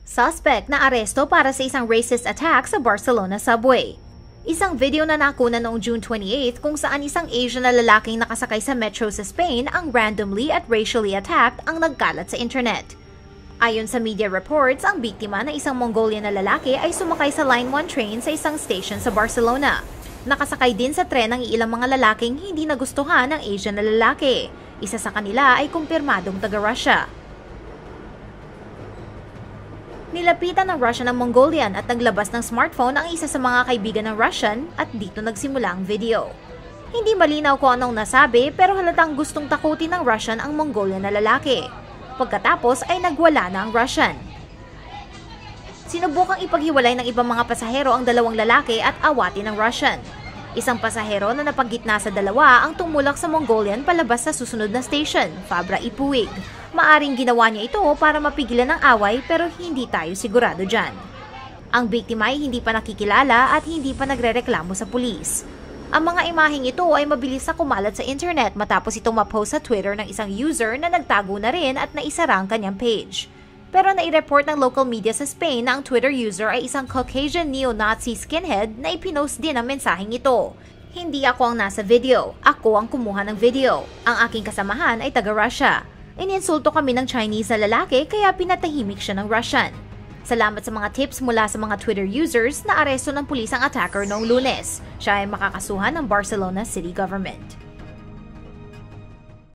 Suspect na aresto para sa isang racist attack sa Barcelona subway. Isang video na nakuna noong June 28 kung saan isang Asian na lalaking nakasakay sa metro sa Spain ang randomly at racially attacked ang nagkalat sa internet. Ayon sa media reports, ang biktima na isang Mongolian na lalaki ay sumakay sa Line 1 train sa isang station sa Barcelona. Nakasakay din sa tren ang ilang mga lalaking hindi nagustuhan ng Asian na lalaki. Isa sa kanila ay kumpirmadong taga-Russia. Nilapitan ng Russian ang Mongolian at naglabas ng smartphone ang isa sa mga kaibigan ng Russian at dito nagsimula ang video. Hindi malinaw kung anong nasabi pero halatang gustong takutin ng Russian ang Mongolian na lalaki. Pagkatapos ay nagwala na ang Russian. Sinubukang ipaghiwalay ng ibang mga pasahero ang dalawang lalaki at awatin ng Russian. Isang pasahero na napagitna sa dalawa ang tumulak sa Mongolian palabas sa susunod na station, Fabra Ipuig. Maaring ginawa niya ito para mapigilan ang away pero hindi tayo sigurado dyan. Ang biktima ay hindi pa nakikilala at hindi pa nagrereklamo sa pulis. Ang mga imaheng ito ay mabilis na kumalat sa internet matapos itong ma-post sa Twitter ng isang user na nagtago na rin at naisara ang kanyang page. Pero nai-report ng local media sa Spain na ang Twitter user ay isang Caucasian neo-Nazi skinhead na ipinost din ang mensaheng ito. Hindi ako ang nasa video, ako ang kumuha ng video. Ang aking kasamahan ay taga-Russia. Ininsulto kami ng Chinese na lalaki kaya pinatahimik siya ng Russian. Salamat sa mga tips mula sa mga Twitter users na aresto ng pulis ang attacker noong Lunes. Siya ay makakasuhan ng Barcelona City Government.